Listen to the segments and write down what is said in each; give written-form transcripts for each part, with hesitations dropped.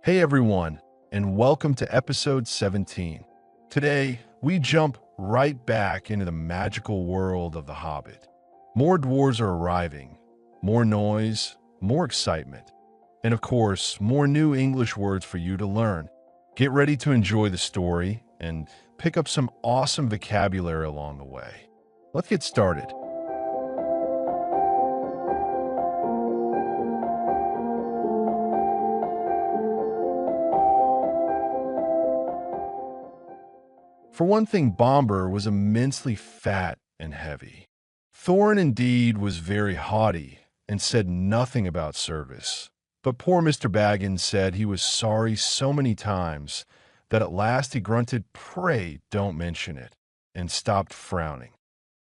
Hey everyone, and welcome to episode 17. Today, we jump right back into the magical world of The Hobbit. More dwarves are arriving, more noise, more excitement, and of course, more new English words for you to learn. Get ready to enjoy the story and pick up some awesome vocabulary along the way. Let's get started. For one thing, Bomber was immensely fat and heavy. Thorin indeed was very haughty and said nothing about service. But poor Mr. Baggins said he was sorry so many times that at last he grunted, "Pray don't mention it," and stopped frowning.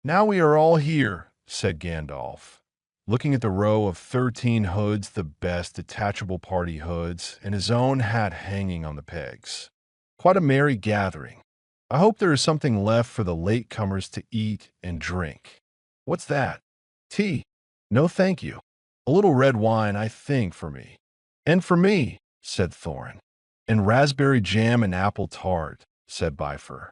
"Now we are all here," said Gandalf, looking at the row of 13 hoods, the best detachable party hoods, and his own hat hanging on the pegs. Quite a merry gathering. I hope there is something left for the latecomers to eat and drink. What's that? Tea? No, thank you. A little red wine, I think, for me. And for me, said Thorin. And raspberry jam and apple tart, said Bifur.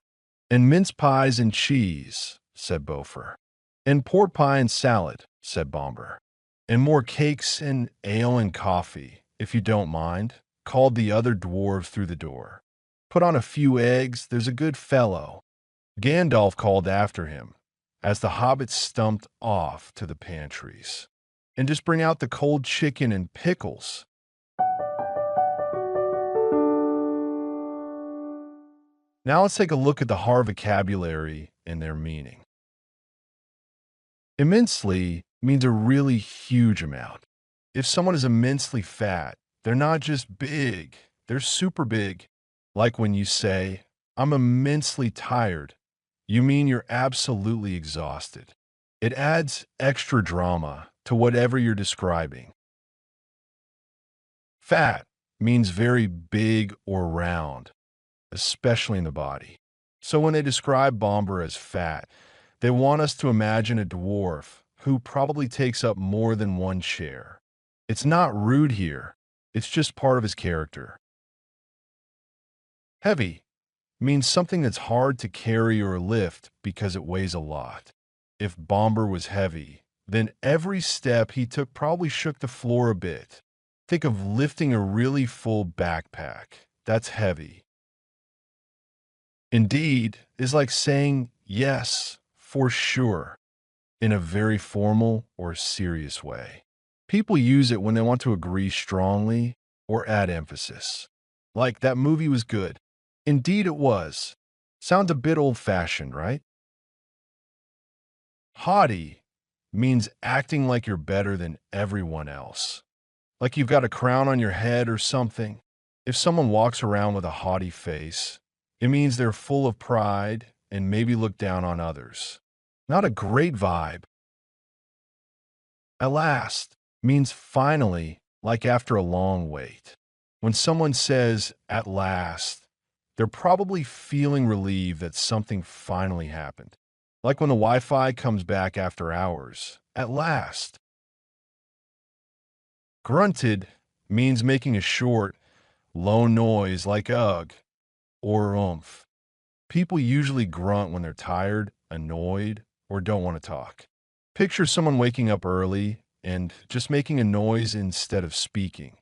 And mince pies and cheese, said Beaufort. And pork pie and salad, said Bomber. And more cakes and ale and coffee, if you don't mind, called the other dwarves through the door. Put on a few eggs, there's a good fellow. Gandalf called after him, as the hobbits stumped off to the pantries. And just bring out the cold chicken and pickles. Now let's take a look at the Har vocabulary and their meaning. Immensely means a really huge amount. If someone is immensely fat, they're not just big, they're super big. Like when you say, "I'm immensely tired," you mean you're absolutely exhausted. It adds extra drama to whatever you're describing. Fat means very big or round, especially in the body. So when they describe Bomber as fat, they want us to imagine a dwarf who probably takes up more than one chair. It's not rude here, it's just part of his character. Heavy means something that's hard to carry or lift because it weighs a lot. If Bomber was heavy, then every step he took probably shook the floor a bit. Think of lifting a really full backpack. That's heavy. Indeed is like saying yes, for sure, in a very formal or serious way. People use it when they want to agree strongly or add emphasis. Like, that movie was good. Indeed it was. Sounds a bit old-fashioned, right? Haughty means acting like you're better than everyone else. Like you've got a crown on your head or something. If someone walks around with a haughty face, it means they're full of pride and maybe look down on others. Not a great vibe. At last means finally, like after a long wait. When someone says at last, they're probably feeling relieved that something finally happened. Like when the Wi-Fi comes back after hours. At last. Grunted means making a short, low noise like ugh or oomph. People usually grunt when they're tired, annoyed, or don't want to talk. Picture someone waking up early and just making a noise instead of speaking.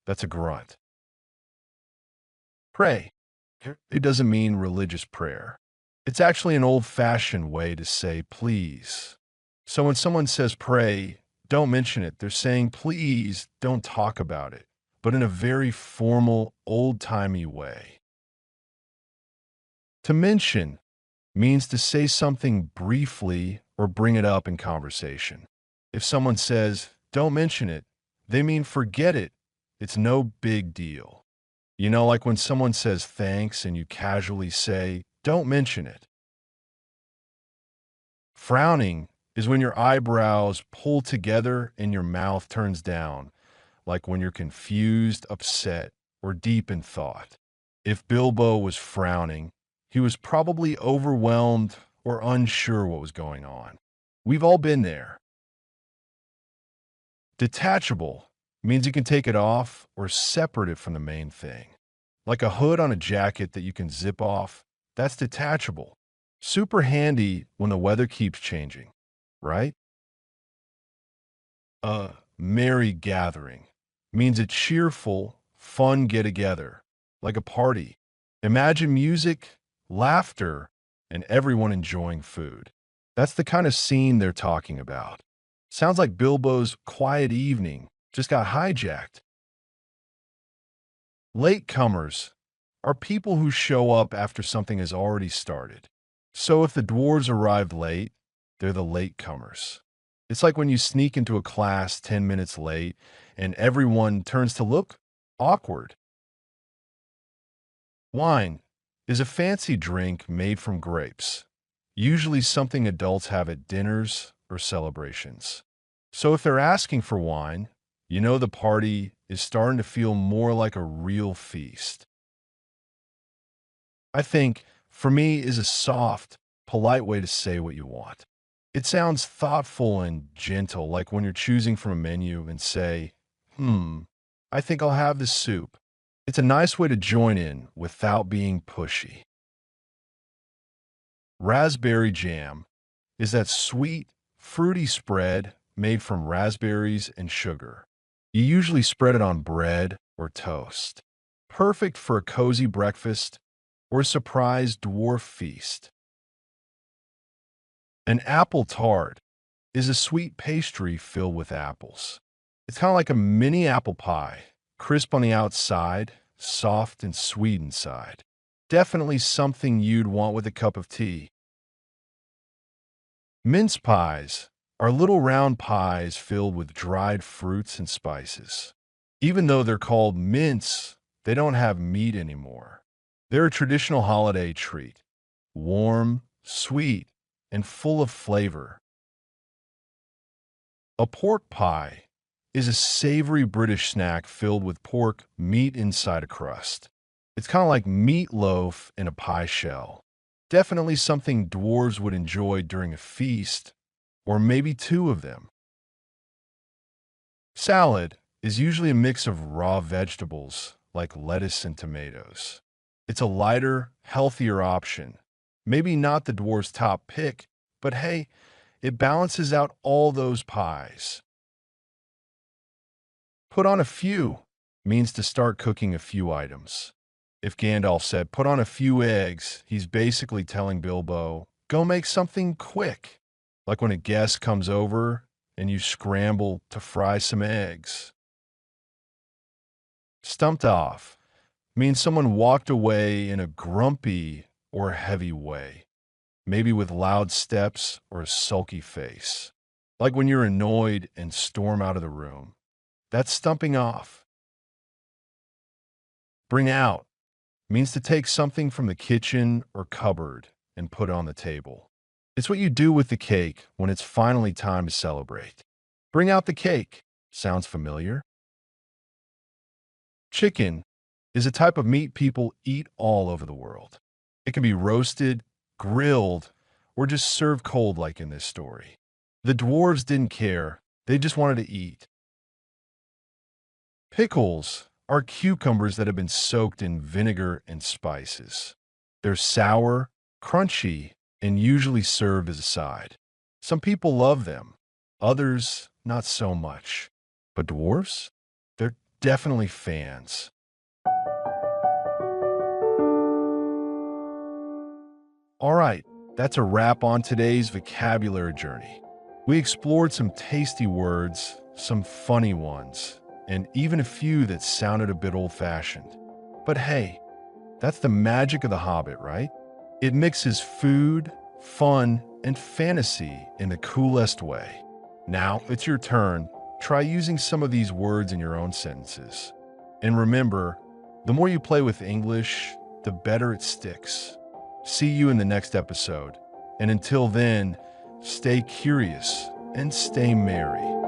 That's a grunt. Pray. It doesn't mean religious prayer. It's actually an old-fashioned way to say please. So when someone says pray, don't mention it. They're saying please don't talk about it, but in a very formal, old-timey way. To mention means to say something briefly or bring it up in conversation. If someone says, don't mention it, they mean forget it. It's no big deal. You know, like when someone says thanks and you casually say, don't mention it. Frowning is when your eyebrows pull together and your mouth turns down, like when you're confused, upset, or deep in thought. If Bilbo was frowning, he was probably overwhelmed or unsure what was going on. We've all been there. Detachable means you can take it off or separate it from the main thing. Like a hood on a jacket that you can zip off, that's detachable. Super handy when the weather keeps changing, right? A merry gathering means a cheerful, fun get-together, like a party. Imagine music, laughter, and everyone enjoying food. That's the kind of scene they're talking about. Sounds like Bilbo's quiet evening just got hijacked. Latecomers are people who show up after something has already started. So if the dwarves arrived late, they're the latecomers. It's like when you sneak into a class 10 minutes late and everyone turns to look awkward. Wine is a fancy drink made from grapes, usually something adults have at dinners or celebrations. So if they're asking for wine, you know the party is starting to feel more like a real feast. I think, for me, is a soft, polite way to say what you want. It sounds thoughtful and gentle, like when you're choosing from a menu and say, I think I'll have this soup. It's a nice way to join in without being pushy. Raspberry jam is that sweet, fruity spread made from raspberries and sugar. You usually spread it on bread or toast. Perfect for a cozy breakfast or a surprise dwarf feast. An apple tart is a sweet pastry filled with apples. It's kind of like a mini apple pie, crisp on the outside, soft and sweet inside. Definitely something you'd want with a cup of tea. Mince pies are little round pies filled with dried fruits and spices. Even though they're called mince, they don't have meat anymore. They're a traditional holiday treat. Warm, sweet, and full of flavor. A pork pie is a savory British snack filled with pork meat inside a crust. It's kind of like meatloaf in a pie shell. Definitely something dwarves would enjoy during a feast, or maybe two of them. Salad is usually a mix of raw vegetables like lettuce and tomatoes. It's a lighter, healthier option. Maybe not the dwarves' top pick, but hey, it balances out all those pies. Put on a few means to start cooking a few items. If Gandalf said, put on a few eggs, he's basically telling Bilbo, go make something quick. Like when a guest comes over and you scramble to fry some eggs. Stumped off means someone walked away in a grumpy or heavy way, maybe with loud steps or a sulky face. Like when you're annoyed and storm out of the room. That's stumping off. Bring out means to take something from the kitchen or cupboard and put on the table. It's what you do with the cake when it's finally time to celebrate. Bring out the cake. Sounds familiar? Chicken is a type of meat people eat all over the world. It can be roasted, grilled, or just served cold like in this story. The dwarves didn't care. They just wanted to eat. Pickles are cucumbers that have been soaked in vinegar and spices. They're sour, crunchy, and usually served as a side. Some people love them, others not so much. But dwarves? They're definitely fans. All right, that's a wrap on today's vocabulary journey. We explored some tasty words, some funny ones, and even a few that sounded a bit old-fashioned. But hey, that's the magic of The Hobbit, right? It mixes food, fun, and fantasy in the coolest way. Now it's your turn. Try using some of these words in your own sentences. And remember, the more you play with English, the better it sticks. See you in the next episode. And until then, stay curious and stay merry.